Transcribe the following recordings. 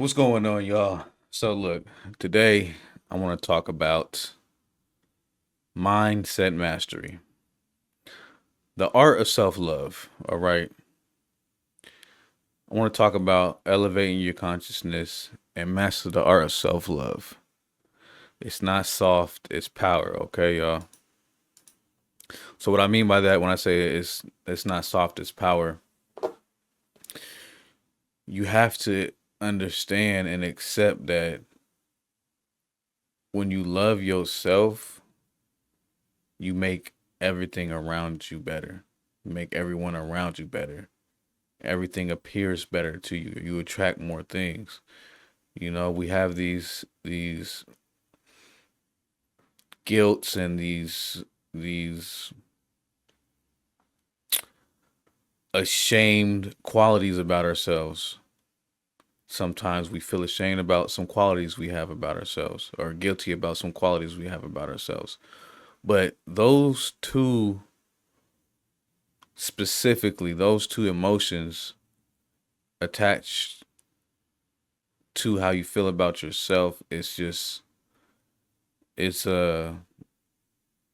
What's going on, y'all? So, look, today I want to talk about mindset mastery, the art of self love. All right. I want to talk about elevating your consciousness and master the art of self love. It's not soft, it's power. Okay, y'all. So, what I mean by that when I say it's not soft, it's power, you have to understand and accept that when you love yourself, you make everything around you better. You make everyone around you better. Everything appears better to you. You attract more things. We have these guilts and these ashamed qualities about ourselves. Sometimes we feel ashamed about some qualities we have about ourselves or guilty about some qualities we have about ourselves. But those two specifically, those two emotions attached to how you feel about yourself, it's a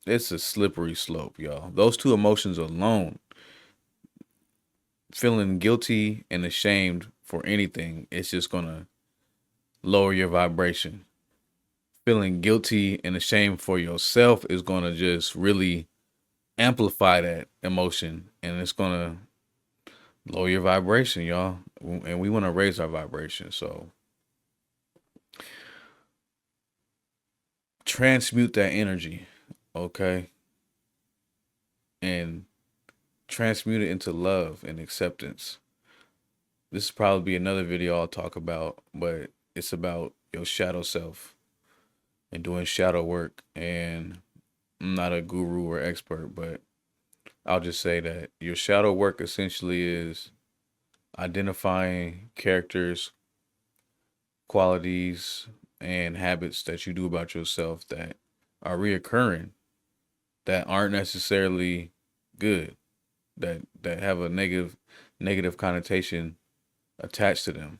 it's a slippery slope, y'all. Those two emotions alone, feeling guilty and ashamed for anything, it's just gonna lower your vibration. Feeling guilty and ashamed for yourself is gonna just really amplify that emotion, and it's gonna lower your vibration, y'all. And we want to raise our vibration, so transmute that energy, okay, and transmute it into love and acceptance. This will probably be another video I'll talk about, but it's about your shadow self and doing shadow work. And I'm not a guru or expert, but I'll just say that your shadow work essentially is identifying characters, qualities, and habits that you do about yourself that are reoccurring, that aren't necessarily good, that have a negative connotation attached to them.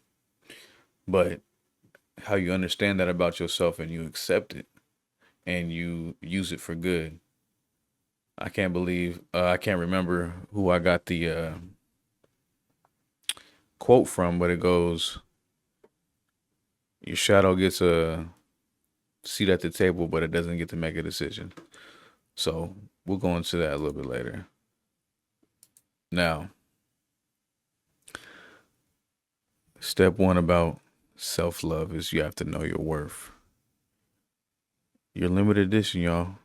But how you understand that about yourself and you accept it and you use it for good. I can't remember who I got the quote from, but it goes, your shadow gets a seat at the table, but it doesn't get to make a decision. So we'll go into that a little bit later. Now, step one about self love is you have to know your worth. Your limited edition, y'all,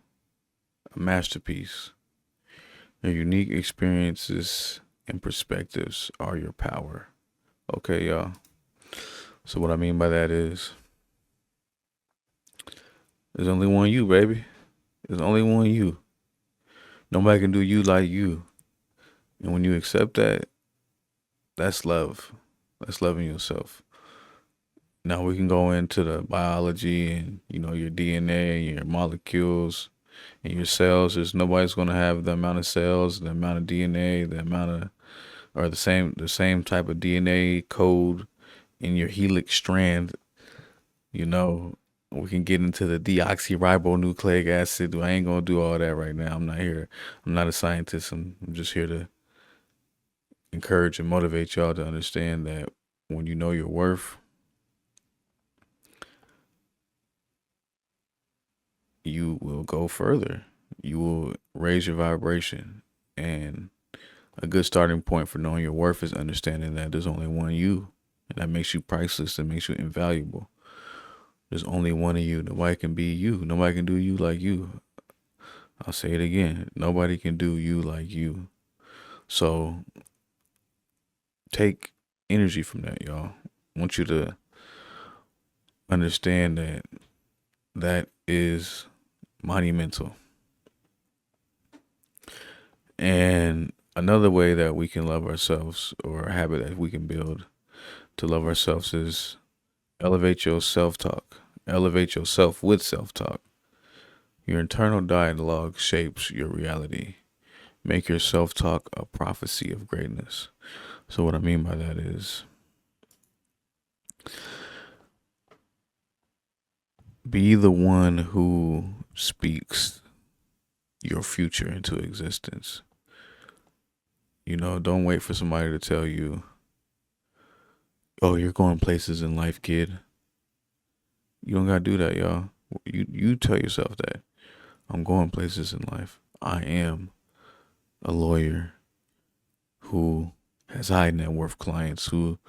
a masterpiece. Your unique experiences and perspectives are your power. Okay, y'all. So what I mean by that is there's only one you, baby. There's only one you. Nobody can do you like you. And when you accept that, that's love. That's loving yourself. Now we can go into the biology and your DNA and your molecules and your cells. There's nobody's gonna have the amount of cells, the amount of DNA, the amount of or the same type of DNA code in your helix strand. You know, we can get into the deoxyribonucleic acid. I ain't gonna do all that right now. I'm not here. I'm not a scientist. I'm just here to encourage and motivate y'all to understand that when you know your worth, you will go further. You will raise your vibration. And a good starting point for knowing your worth is understanding that there's only one you. And that makes you priceless. That makes you invaluable. There's only one of you. Nobody can be you. Nobody can do you like you. I'll say it again. Nobody can do you like you. So take energy from that, y'all. I want you to understand that that is monumental. And another way that we can love ourselves, or a habit that we can build to love ourselves, is elevate your self talk. Elevate yourself with self talk. Your internal dialogue shapes your reality. Make your self talk a prophecy of greatness. So, what I mean by that is Be the one who speaks your future into existence. Don't wait for somebody to tell you, oh, you're going places in life, kid. You don't gotta do that, y'all. You tell yourself that. I'm going places in life. I am a lawyer who has high net worth clients who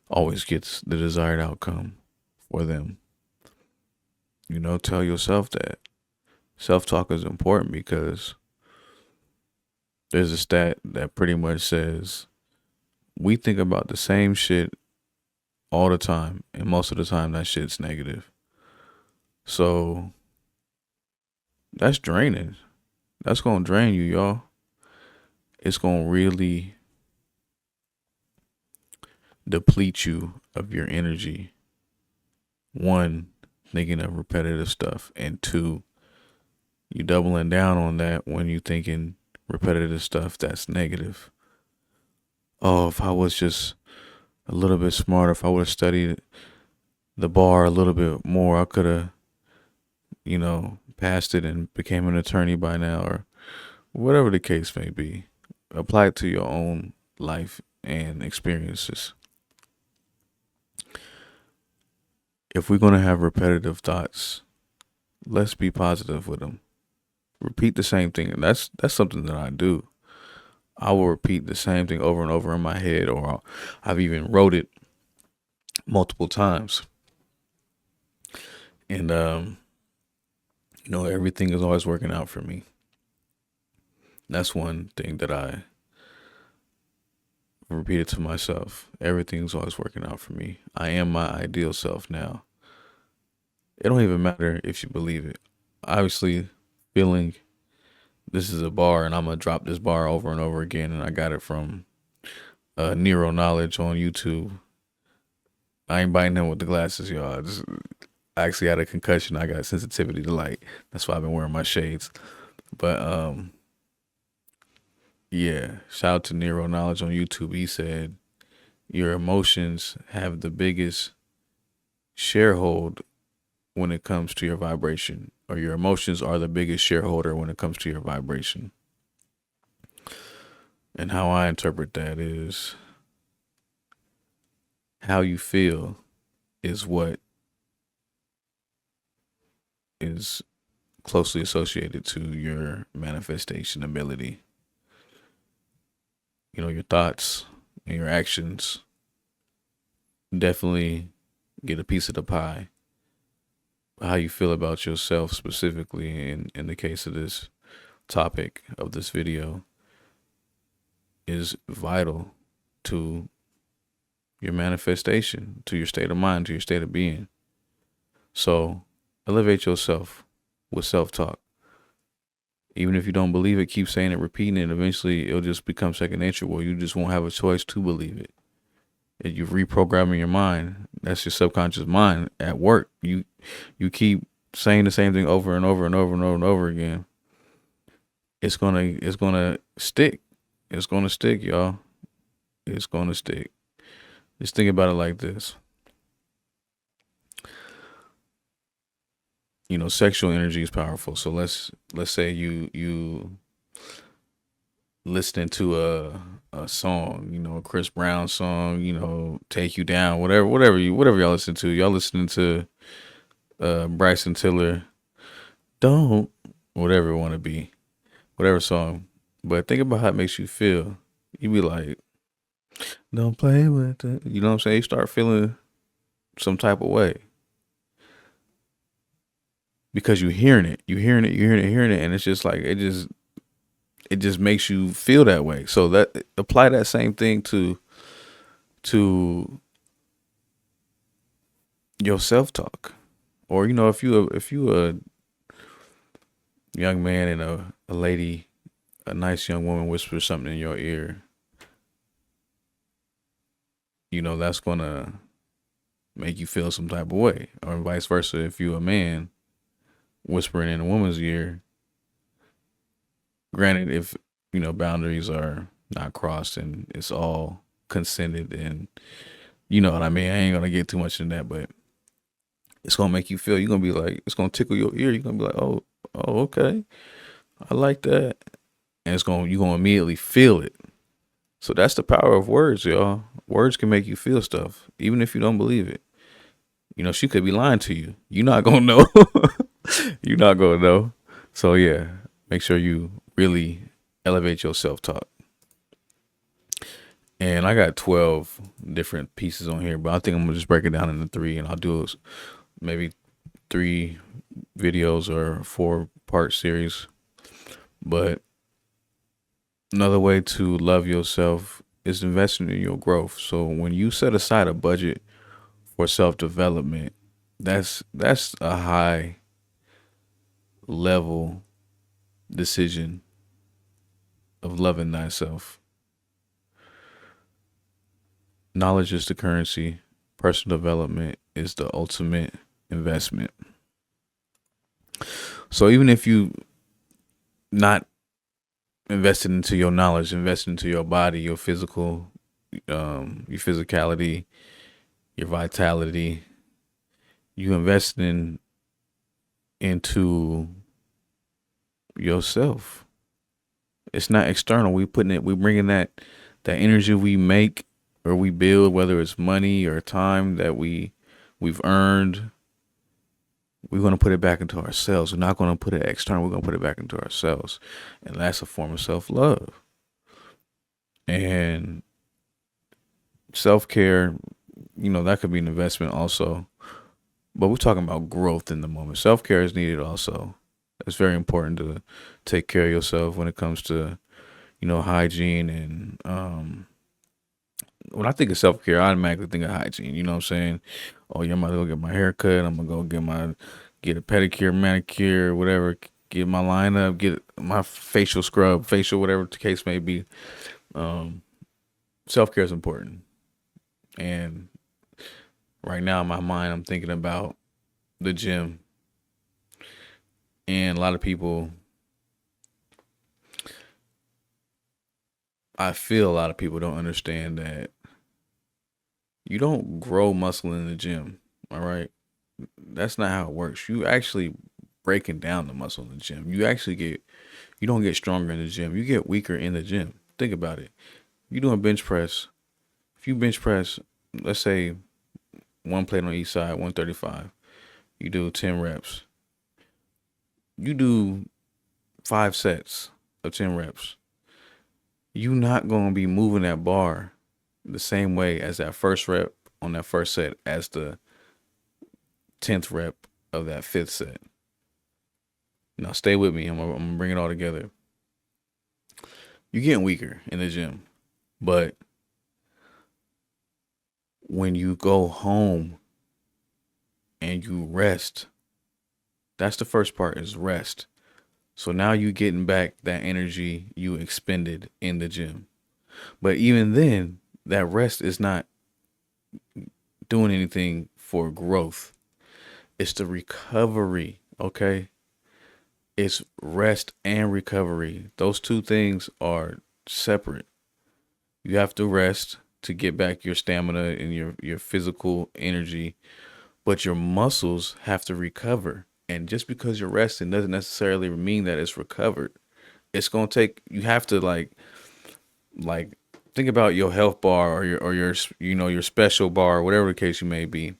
always gets the desired outcome for them. Tell yourself that. Self-talk is important because there's a stat that pretty much says we think about the same shit all the time, and most of the time that shit's negative. So that's draining. That's gonna drain you, y'all. It's gonna really deplete you of your energy. One, thinking of repetitive stuff, and two, you doubling down on that when you thinking repetitive stuff that's negative. Oh, if I was just a little bit smarter, if I would have studied the bar a little bit more, I could have, passed it and became an attorney by now, or whatever the case may be. Apply it to your own life and experiences. If we're going to have repetitive thoughts, let's be positive with them. Repeat the same thing. And that's something that I do. I will repeat the same thing over and over in my head, or I've even wrote it multiple times. And, everything is always working out for me. That's one thing that I repeated to myself. Everything's always working out for me. I am my ideal self now. It don't even matter if you believe it. Obviously, feeling this is a bar and I'm going to drop this bar over and over again, and I got it from Neuro Knowledge on YouTube. I ain't biting him with the glasses, y'all. I actually had a concussion. I got sensitivity to light. That's why I've been wearing my shades. But yeah, shout out to Neuro Knowledge on YouTube. He said your emotions have the biggest sharehold when it comes to your vibration, or your emotions are the biggest shareholder when it comes to your vibration. And how I interpret that is how you feel is what is closely associated to your manifestation ability. Your thoughts and your actions definitely get a piece of the pie. How you feel about yourself specifically in the case of this topic of this video is vital to your manifestation, to your state of mind, to your state of being. So elevate yourself with self-talk. Even if you don't believe it, keep saying it, repeating it, and eventually it'll just become second nature where you just won't have a choice to believe it. If you're reprogramming your mind, that's your subconscious mind at work. You keep saying the same thing over and over and over and over and over again. It's gonna stick. It's gonna stick, y'all. It's gonna stick. Just think about it like this. Sexual energy is powerful. So let's say you listening to a song, a Chris Brown song, Take You Down, whatever y'all listen to. Y'all listening to Bryson Tiller, Don't, whatever it want to be, whatever song. But think about how it makes you feel. You be like, don't play with it. You know what I'm saying? You start feeling some type of way. Because you're hearing it, and it's just like it just makes you feel that way. So that apply that same thing to your self-talk. Or if you a young man and a lady, a nice young woman whispers something in your ear, that's gonna make you feel some type of way. Or vice versa, if you a man whispering in a woman's ear, granted, if boundaries are not crossed and it's all consented, and you know what I mean, I ain't gonna get too much in that, but It's gonna make you feel. You're gonna be like, it's gonna tickle your ear. You're gonna be like, oh, okay, I like that, and you're gonna immediately feel it. So that's the power of words, y'all. Words can make you feel stuff, even if you don't believe it. She could be lying to you. You're not gonna know. You're not gonna know. So yeah, make sure you really elevate your self talk. And I got 12 different pieces on here, but I think I'm gonna just break it down into three, and I'll do maybe 3 videos or 4-part series. But another way to love yourself is investing in your growth. So when you set aside a budget for self development, that's a high level decision of loving thyself. Knowledge is the currency. Personal development is the ultimate investment. So even if you not invested into your knowledge, invested into your body, your physicality, your vitality, you investing into yourself. It's not external. We bringing that energy we make or we build, whether it's money or time that we've earned. We're going to put it back into ourselves. We're not going to put it external. We're going to put it back into ourselves. And that's a form of self-love. And self-care, that could be an investment also. But we're talking about growth in the moment. Self-care is needed also. It's very important to take care of yourself when it comes to, hygiene. And when I think of self-care, I automatically think of hygiene. You know what I'm saying? Oh, yeah, I'm about to go get my hair cut. I'm going to go get a pedicure, manicure, whatever. Get my lineup, get my facial scrub, whatever the case may be. Self-care is important. And right now in my mind, I'm thinking about the gym. And a lot of people, I feel a lot of people don't understand that you don't grow muscle in the gym. All right. That's not how it works. You actually breaking down the muscle in the gym. You don't get stronger in the gym. You get weaker in the gym. Think about it. You doing bench press. If you bench press, let's say one plate on each side, 135. You do 10 reps. You do 5 sets of 10 reps. You're not going to be moving that bar the same way as that first rep on that first set as the 10th rep of that 5th set. Now stay with me. I'm gonna bring it all together. You're getting weaker in the gym, but when you go home and you rest, that's the first part, is rest. So now you getting back that energy you expended in the gym. But even then, that rest is not doing anything for growth. It's the recovery, okay? It's rest and recovery. Those two things are separate. You have to rest to get back your stamina and your physical energy, but your muscles have to recover. And just because you're resting doesn't necessarily mean that it's recovered. It's gonna take. You have to like think about your health bar or your your special bar, whatever the case you may be.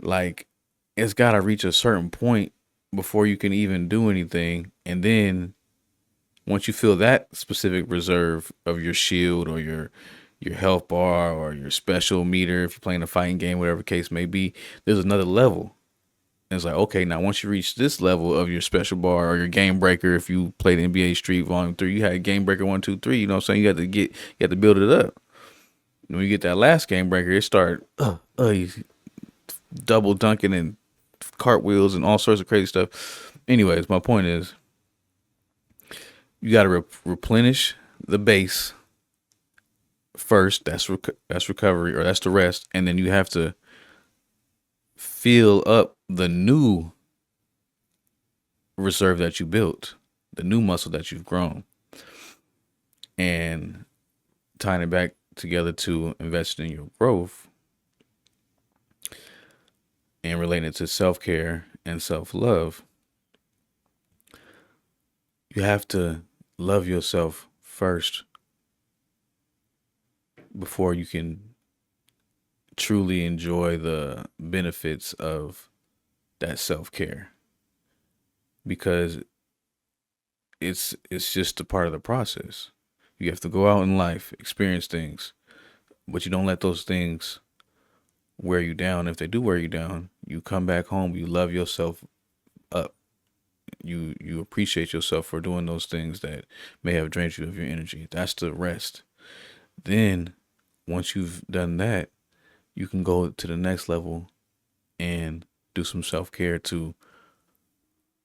Like, it's gotta reach a certain point before you can even do anything, and then once you feel that specific reserve of your shield or your health bar or your special meter, if you're playing a fighting game, whatever the case may be, there's another level. And it's like, okay, now once you reach this level of your special bar or your game breaker, if you played NBA Street Volume 3, you had game breaker 1, 2, 3, you know what I'm saying? You have to build it up. When you get that last game breaker, it start double dunking and cartwheels and all sorts of crazy stuff. Anyways, my point is, you got to replenish the base first. That's recovery, or that's the rest, and then you have to fill up the new reserve that you built, the new muscle that you've grown, and tying it back together to invest in your growth. and relating it to self-care and self-love, you have to love yourself first before you can truly enjoy the benefits of that self-care, because it's just a part of the process. You have to go out in life, experience things, but you don't let those things wear you down. If they do wear you down, you come back home, you love yourself up. You appreciate yourself for doing those things that may have drained you of your energy. That's the rest. Then once you've done that, you can go to the next level and do some self-care to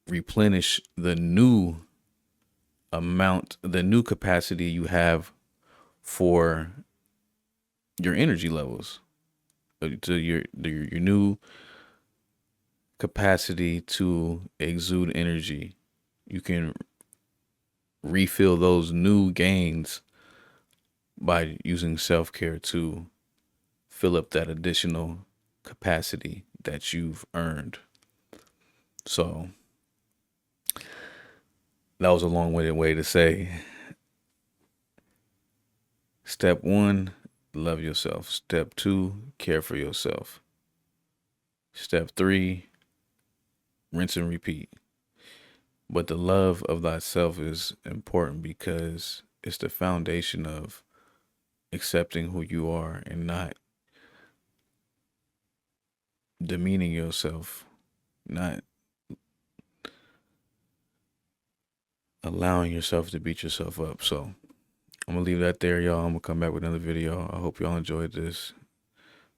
replenish the new amount, the new capacity you have for your energy levels, to your new capacity to exude energy. You can refill those new gains by using self-care to fill up that additional capacity that you've earned. So that was a long-winded way to say, step one, love yourself. Step two, care for yourself. Step three, rinse and repeat. But the love of thyself is important because it's the foundation of accepting who you are and not demeaning yourself, not allowing yourself to beat yourself up. So I'm gonna leave that there, y'all. I'm gonna come back with another video. I hope y'all enjoyed this.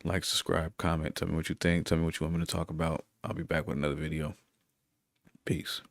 Like, subscribe, comment, tell me what you think, tell me what you want me to talk about. I'll be back with another video. Peace.